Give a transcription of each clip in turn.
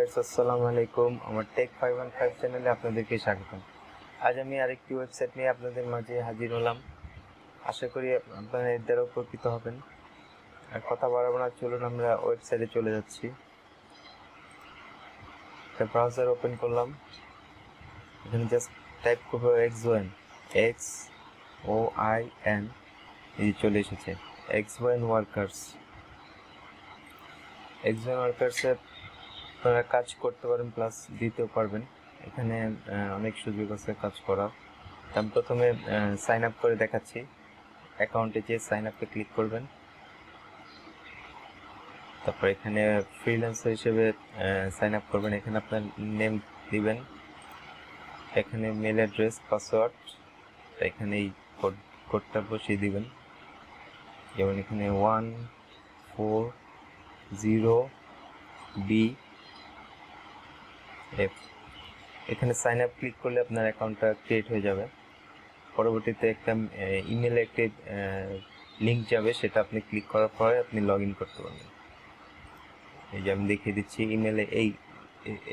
Viewers, আসসালামু আলাইকুম। আমার টেক 515 চ্যানেলে আপনাদেরকে স্বাগতম। আজ আমি আরেকটি ওয়েবসাইট নিয়ে আপনাদের মাঝে হাজির হলাম। আশা করি আপনারা এর দ্বারা উপকৃত হবেন। আর কথা বাড়াবো না, চলুন আমরা ওয়েবসাইটে চলে যাচ্ছি। একটা ব্রাউজার ওপেন করলাম। এখানে জাস্ট টাইপ করবো XON, XOIN, এই চলে এসেছে XON ওয়ার্কার্স। XON ওয়ার্কার্সে আপনারা কাজ করতে পারেন, প্লাস দিতেও পারবেন। এখানে অনেক সুযোগ আছে কাজ করার। আমি প্রথমে সাইন আপ করে দেখাচ্ছি। অ্যাকাউন্টে যে সাইন আপে ক্লিক করবেন, তারপর এখানে ফ্রিল্যান্সার হিসেবে সাইন আপ করবেন। এখানে আপনার নেম দিবেন, এখানে মেল অ্যাড্রেস, পাসওয়ার্ড, এখানে এই কোডটা বসিয়ে দিবেন। যেমন এখানে 140BF। এখানে সাইন আপ ক্লিক করলে আপনার অ্যাকাউন্টটা ক্রিয়েট হয়ে যাবে। পরবর্তীতে একটা ইমেলে একটি লিঙ্ক যাবে, সেটা আপনি ক্লিক করার পরে আপনি লগ ইন করতে পারবেন। এই যে আমি দেখিয়ে দিচ্ছি, ইমেলে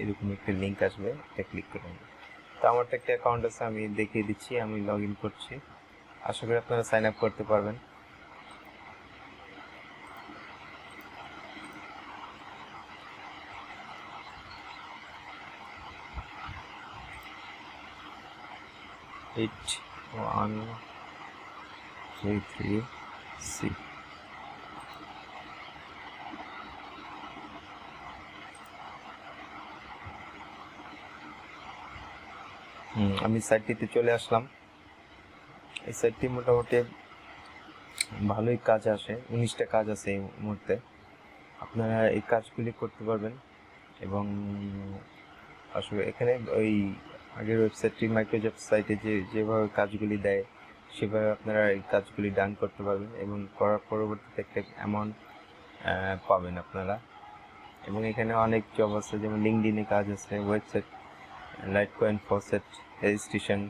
এরকম একটা লিঙ্ক আসবে, এটা ক্লিক করবেন। তো আমার তো একটা অ্যাকাউন্ট আছে, আমি দেখিয়ে দিচ্ছি, আমি লগ ইন করছি। আশা করি আপনারা সাইন আপ করতে পারবেন। Eight 1 3 3 C। আমি সাইটটিতে চলে আসলাম। এই সাইটটি মোটামুটি ভালোই কাজ আসে, 19টা কাজ আছে এই মুহূর্তে। আপনারা এই কাজগুলি করতে পারবেন। এবং আসলে এখানে ওই আগের ওয়েবসাইটটি মাইক্রোজব সাইটে যেভাবে কাজগুলি দেয়, সেভাবে আপনারা এই কাজগুলি ডান করতে পারবেন এবং করার পরবর্তীতে একটা অ্যামাউন্ট পাবেন আপনারা। এবং এখানে অনেক জব আছে, যেমন লিঙ্কডিনে কাজ আছে, ওয়েবসাইট, লাইটকয়েন ফসেট রেজিস্ট্রেশন,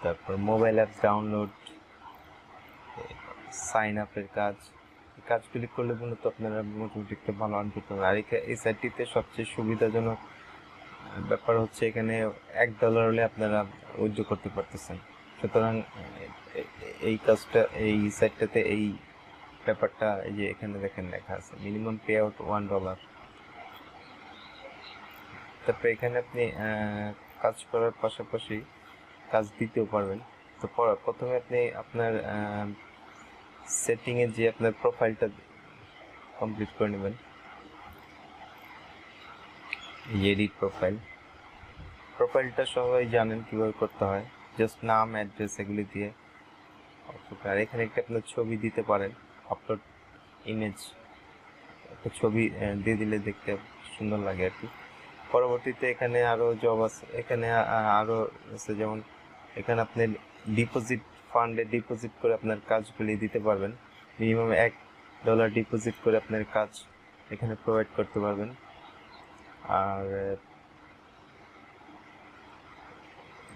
তারপর মোবাইল অ্যাপস ডাউনলোড, সাইন আপের কাজ। এই কাজগুলি করলে মূলত আপনারা মোটামুটি একটা ভালো আর্ন করতে পারবেন। আর এই সাইটটিতে সবচেয়ে সুবিধাজনক ব্যাপার হচ্ছে এখানে $1 হলে আপনারা উইথড্র করতে পারতেছেন। সুতরাং এই কাজটা, এই সাইটটাতে এই ব্যাপারটা, এই যে এখানে দেখেন লেখা আছে মিনিমাম পে আউট $1। তারপরে এখানে আপনি কাজ করার পাশাপাশি কাজ দিতেও পারবেন। তো প্রথমে আপনি আপনার সেটিংয়ে যে আপনার প্রোফাইলটা কমপ্লিট করে নেবেন। এডিট প্রোফাইলটা সবাই জানেন কিভাবে করতে হয়, জাস্ট নাম, অ্যাড্রেস এগুলি দিয়ে। আর এখানে একটা আপনার ছবি দিতে পারেন, আপলোড ইমেজ, একটা ছবি দিয়ে দিলে দেখতে সুন্দর লাগে আর কি। পরবর্তীতে এখানে আরও জব আছে, এখানে আরও আছে, যেমন এখানে আপনি ডিপোজিট ফান্ডে ডিপোজিট করে আপনার কাজগুলি দিতে পারবেন। মিনিমাম $1 ডিপোজিট করে আপনার কাজ এখানে প্রোভাইড করতে পারবেন। আর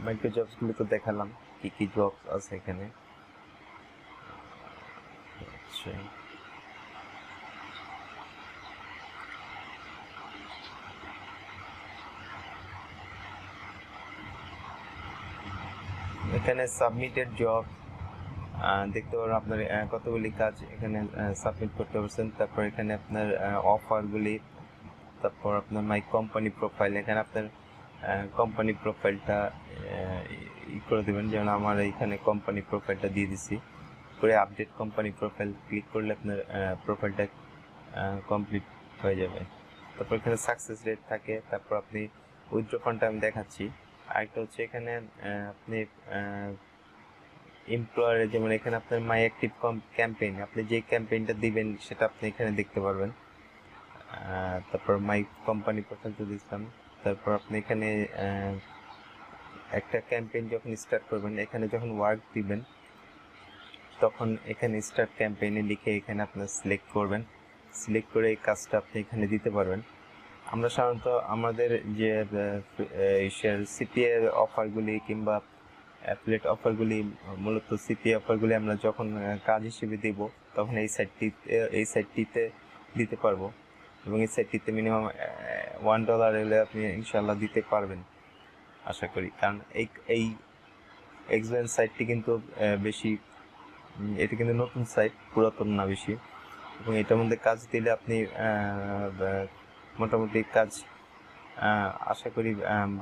মাইক্রো জবসগুলি তো দেখালাম কি কি জব আছে এখানে। আচ্ছা, এখানে সাবমিটেড জব দেখতে পারেন, আপনার কতগুলি কাজ এখানে সাবমিট করতে পারছেন। তারপর এখানে আপনার অফারগুলি, তারপর আপনার মাই কোম্পানি প্রোফাইল, এখানে আপনার কোম্পানি প্রোফাইলটা করে দেবেন। যেমন আমার এইখানে কোম্পানি প্রোফাইলটা দিয়ে দিছি, করে আপডেট কোম্পানি প্রোফাইল ক্লিক করলে আপনার প্রোফাইলটা কমপ্লিট হয়ে যাবে। তারপর এখানে সাকসেস রেট থাকে। তারপর আপনি উইথড্র ফান্ডটা আমি দেখাচ্ছি। আরেকটা হচ্ছে এখানে আপনি এমপ্লয়ারে, যেমন এখানে আপনার মাই অ্যাক্টিভ ক্যাম্পেইন, আপনি যে ক্যাম্পেইনটা দিবেন সেটা আপনি এখানে দেখতে পারবেন। তারপর মাই কোম্পানি প্রোফাইলটা দিচ্ছিলাম। তারপর আপনি এখানে একটা ক্যাম্পেইন যখন স্টার্ট করবেন, এখানে যখন ওয়ার্ক দিবেন তখন এখানে স্টার্ট ক্যাম্পেইনে লিখে এখানে আপনার সিলেক্ট করবেন। সিলেক্ট করে এই কাজটা আপনি এখানে দিতে পারবেন। আমরা সাধারণত আমাদের যে সিপিএ অফারগুলি কিংবা অ্যাফিলিয়েট অফারগুলি, মূলত সিপিএ অফারগুলি আমরা যখন কাজ হিসেবে দেব, তখন এই সাইটটিতে দিতে পারবো। এবং এই সাইটটিতে মিনিমাম $1 হলে আপনি ইনশাল্লাহ দিতে পারবেন আশা করি। কারণ এই এক্সপেরিয়েন্স সাইটটি কিন্তু বেশি, এটা কিন্তু নতুন সাইট, পুরাতন না বেশি, এবং এটার মধ্যে কাজ দিলে আপনি মোটামুটি কাজ আশা করি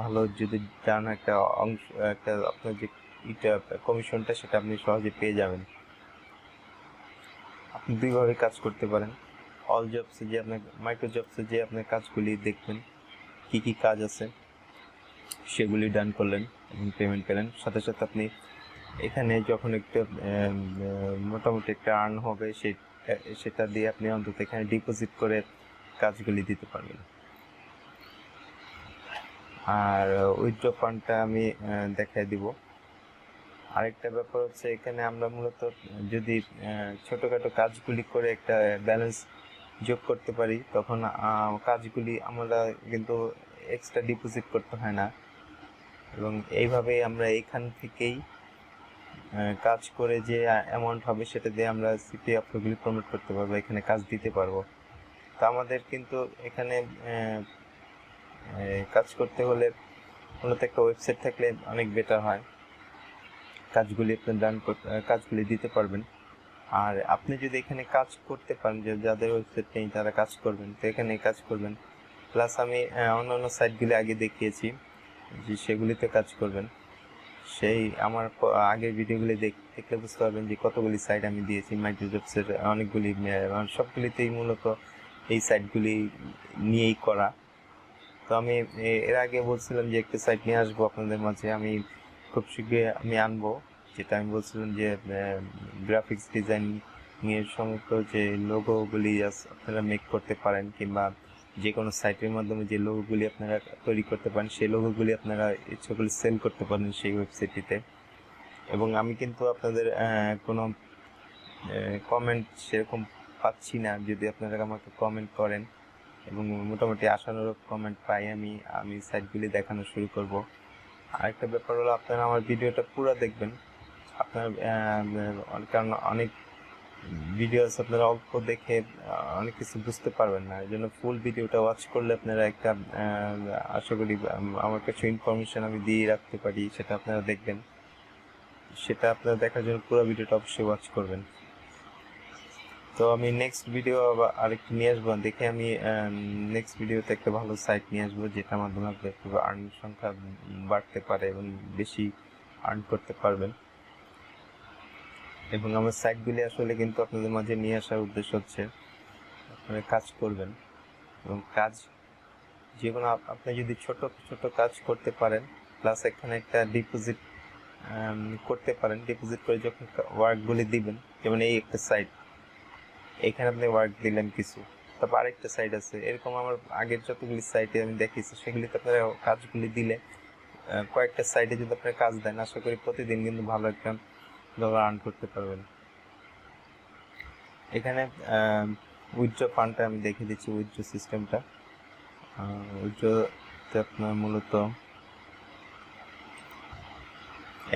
ভালো যদি দেন একটা অংশ, একটা আপনার যে কমিশনটা সেটা আপনি সহজে পেয়ে যাবেন। আপনি দুইভাবে কাজ করতে পারেন। অল জবসে যে আপনার মাইক্রো জবসে যে আপনার কাজগুলি দেখবেন কি কি কাজ আছে সেগুলি ডান করলেন এবং পেমেন্ট পেলেন, সাথে সাথে আপনি এখানে যখন একটু মোটামুটি একটা আর্ন হবে সেটা দিয়ে আপনি অন্তত এখানে ডিপোজিট করে কাজগুলি দিতে পারবেন। আর উইথড্র ফান্ডটা আমি দেখাই দিব। আরেকটা ব্যাপার হচ্ছে এখানে আমরা মূলত যদি ছোটোখাটো কাজগুলি করে একটা ব্যালেন্স যোগ করতে পারি তখন কাজগুলি আমরা কিন্তু এক্সট্রা ডিপোজিট করতে হয় না, এবং এইভাবেই আমরা এখান থেকেই কাজ করে যে অ্যামাউন্ট হবে সেটা দিয়ে আমরা সিপি অফারগুলি প্রমোট করতে পারবো, এখানে কাজ দিতে পারবো। তো আমাদের কিন্তু এখানে কাজ করতে হলে মূলত একটা ওয়েবসাইট থাকলে অনেক বেটার হয়, কাজগুলি আপনি কাজগুলি দিতে পারবেন। আর আপনি যদি এখানে কাজ করতে পারেন, যে যাদের ওয়েবসাইট নেই তারা কাজ করবেন, তো এখানে কাজ করবেন। প্লাস আমি অন্যান্য সাইটগুলি আগে দেখিয়েছি যে সেগুলিতে কাজ করবেন। সেই আমার আগের ভিডিওগুলি দেখলে বুঝতে পারবেন যে কতগুলি সাইট আমি দিয়েছি মাইক্রোজবসের, অনেকগুলি সবগুলিতেই মূলত এই সাইটগুলি নিয়েই করা। তো আমি এর আগে বলছিলাম যে একটা সাইট নিয়ে আসবো আপনাদের মাঝে, আমি খুব শীঘ্রই আমি আনবো, যেটা আমি বলছিলাম যে গ্রাফিক্স ডিজাইনিংয়ের সমস্ত যে লোগোগুলি আপনারা মেক করতে পারেন, কিংবা যে কোনো সাইটের মাধ্যমে যে লোগোগুলি আপনারা তৈরি করতে পারেন সেই লোগোগুলি আপনারা ইচ্ছাগুলি সেল করতে পারেন সেই ওয়েবসাইটটিতে। এবং আমি কিন্তু আপনাদের কোনো কমেন্ট সেরকম পাচ্ছি না, যদি আপনারা আমাকে কমেন্ট করেন এবং মোটামুটি আশানুরূপ কমেন্ট পাই আমি সাইটগুলি দেখানো শুরু করব। আরেকটা ব্যাপার হলো আপনারা আমার ভিডিওটা পুরো দেখবেন, আপনার কারণ অনেক ভিডিও আছে আপনারা অল্প দেখে অনেক কিছু বুঝতে পারবেন না, এই জন্য ফুল ভিডিওটা ওয়াচ করলে আপনারা একটা আশা করি আমার কিছু ইনফরমেশন আমি দিয়ে রাখতে পারি, সেটা আপনারা দেখবেন। সেটা আপনারা দেখার জন্য পুরো ভিডিওটা অবশ্যই ওয়াচ করবেন। তো আমি নেক্সট ভিডিও আরেকটু নিয়ে আসবো, দেখে আমি নেক্সট ভিডিওতে একটা ভালো সাইট নিয়ে আসবো যেটার মাধ্যমে আপনার আর্ন সংখ্যা বাড়তে পারে এবং বেশি আর্ন করতে পারবেন। এবং আমার সাইটগুলি আসলে কিন্তু আপনাদের মাঝে নিয়ে আসার উদ্দেশ্য হচ্ছে আপনারা কাজ করবেন, এবং কাজ যে কোনো আপনি যদি ছোট ছোট কাজ করতে পারেন, প্লাস এখানে একটা ডিপোজিট করতে পারেন, ডিপোজিট করে যখন ওয়ার্কগুলি দিবেন, যেমন এই একটা সাইট, এখানে আপনি ওয়ার্ক দিলেন কিছু, তারপর আরেকটা সাইট আছে, এরকম আমার আগের যতগুলি সাইটে আমি দেখিয়েছি সেগুলিতে আপনারা কাজগুলি দিলে কয়েকটা সাইটে যদি আপনার কাজ দেন আশা করি প্রতিদিন কিন্তু ভালো একটা ডলার আর্ন করতে পারবেন। এখানে উইথড্র ফান্ডটা আমি দেখিয়ে দিচ্ছি, উইথড্র সিস্টেমটা। উইথড্রতে আপনার মূলত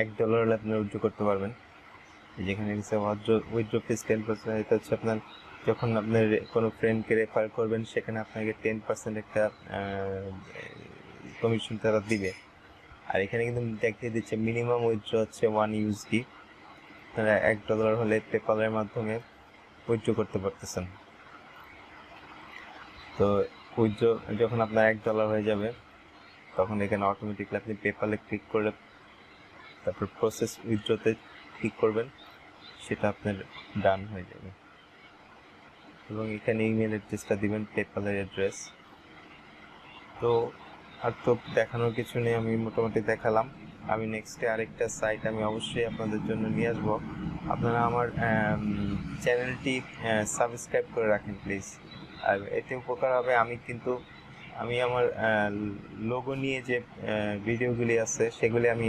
$1 হলে আপনি উইথড্র করতে পারবেন। যেখানে উইথড্র ফিস 10%, এটা হচ্ছে আপনার যখন আপনার কোনো ফ্রেন্ডকে রেফার করবেন সেখানে আপনাকে 10% একটা কমিশন তারা দিবে। আর এখানে কিন্তু দেখিয়ে দিচ্ছে মিনিমাম উইথড্র হচ্ছে $1, আপনারা $1 হলে পেপালের মাধ্যমে উইথড্র করতে পারতেছেন। তো উইথড্র যখন আপনার $1 হয়ে যাবে তখন এখানে অটোমেটিকলি আপনি পেপালে ক্লিক করে তারপর প্রসেস উইথড্রতে ক্লিক করবেন, সেটা আপনার ডান হয়ে যাবে। এবং এখানে ইমেল অ্যাড্রেসটা দিবেন, পেপালের অ্যাড্রেস। তো আর তো দেখানোর কিছু নেই, আমি মোটামুটি দেখালাম। আমি নেক্সটে আরেকটা সাইট আমি অবশ্যই আপনাদের জন্য নিয়ে আসবো। আপনারা আমার চ্যানেলটি সাবস্ক্রাইব করে রাখেন প্লিজ, আর এতে উপকার হবে। আমি আমার লোগো নিয়ে যে ভিডিওগুলি আছে সেগুলি আমি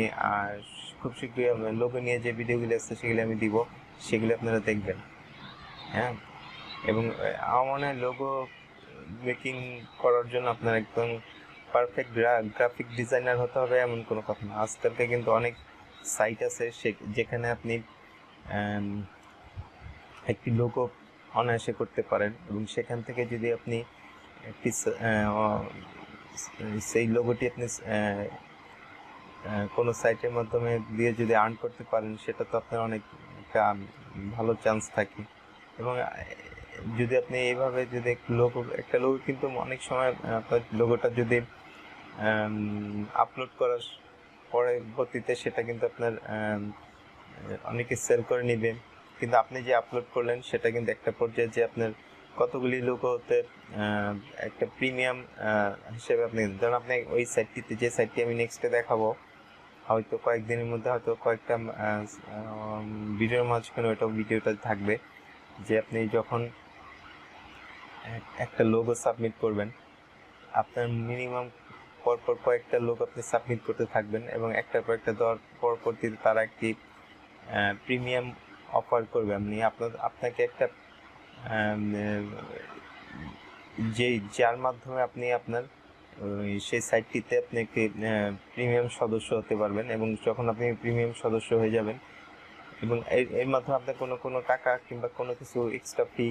খুব শীঘ্রই লোগো নিয়ে যে ভিডিওগুলি আছে সেগুলি আমি দিব, সেগুলি আপনারা দেখবেন। হ্যাঁ, এবং আমার মনে হয় লোগো মেকিং করার জন্য আপনার একদম পারফেক্ট গ্রাফিক ডিজাইনার হতে হবে এমন কোনো কথা না। আজকালকে কিন্তু অনেক সাইট আছে যেখানে আপনি একটি লোগো অনায়াসে করতে পারেন, এবং সেখান থেকে যদি আপনি একটি সেই লোগোটি আপনি কোনো সাইটের মাধ্যমে দিয়ে যদি আর্ন করতে পারেন, সেটা তো আপনার অনেক একটা ভালো চান্স থাকে। এবং যদি আপনি এইভাবে যদি একটা লোগো কিন্তু অনেক সময় আপনার লোগোটা যদি আপলোড করার পরবর্তীতে সেটা কিন্তু আপনার অনেকে সেল করে নেবে, কিন্তু আপনি যে আপলোড করলেন সেটা কিন্তু একটা পর্যায়ে যে আপনার কতগুলি লোগোতে একটা প্রিমিয়াম হিসেবে আপনি, ধরুন আপনি ওই সাইটটিতে, যে সাইটটি আমি নেক্সটে দেখাবো, হয়তো কয়েকদিনের মধ্যে হয়তো কয়েকটা ভিডিওর মাঝখানে ভিডিওটা থাকবে, যে আপনি যখন একটা লোগো সাবমিট করবেন, আপনার মিনিমাম পরপর কয়েকটা লোক আপনি সাবমিট করতে থাকবেন, এবং একটার পর একটা দেওয়ার পরবর্তীতে তারা একটি প্রিমিয়াম অফার করবে। আপনাকে একটা যার মাধ্যমে আপনি আপনার সেই সাইটটিতে আপনি একটি প্রিমিয়াম সদস্য হতে পারবেন, এবং যখন আপনি প্রিমিয়াম সদস্য হয়ে যাবেন এবং এর মাধ্যমে আপনার কোনো টাকা কিংবা কোনো কিছু এক্সট্রা ফি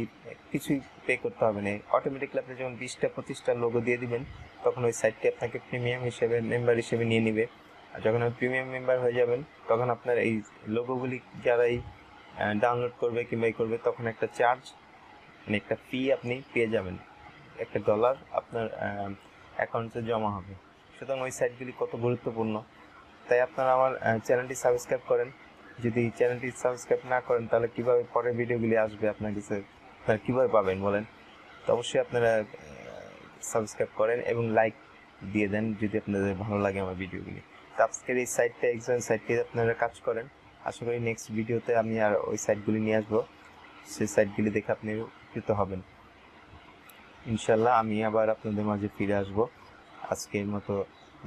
কিছুই পে করতে হবে না। অটোমেটিকলি আপনি যখন 20-25টা লোগো দিয়ে দিবেন, তখন ওই সাইটটি আপনাকে প্রিমিয়াম হিসেবে, মেম্বার হিসেবে নিয়ে নিবে। আর যখন আপনি প্রিমিয়াম মেম্বার হয়ে যাবেন, তখন আপনার এই লোগোগুলি যারাই ডাউনলোড করবে কিংবা করবে, তখন একটা চার্জ, মানে একটা ফি আপনি পেয়ে যাবেন, $1 আপনার অ্যাকাউন্টে জমা হবে। সুতরাং ওই সাইটগুলি কত গুরুত্বপূর্ণ, তাই আপনারা আমার চ্যানেলটি সাবস্ক্রাইব করেন। যদি চ্যানেলটি সাবস্ক্রাইব না করেন, তাহলে কীভাবে পরের ভিডিওগুলি আসবে আপনার কাছে, আপনারা কীভাবে পাবেন বলেন? তো অবশ্যই আপনারা সাবস্ক্রাইব করেন এবং লাইক দিয়ে দেন যদি আপনাদের ভালো লাগে আমার ভিডিওগুলি। তো আজকের এই সাইটটি আপনারা কাজ করেন। আশা করি নেক্সট ভিডিওতে আমি আর ওই সাইটগুলি নিয়ে আসবো, সেই সাইটগুলি দেখে আপনি উপকৃত হবেন ইনশাল্লাহ। আমি আবার আপনাদের মাঝে ফিরে আসবো। আজকের মতো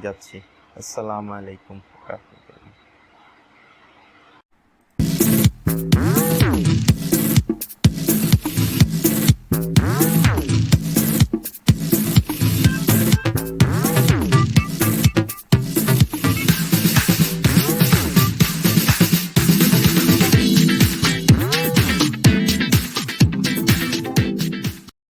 যাচ্ছি। আসসালামু আলাইকুম।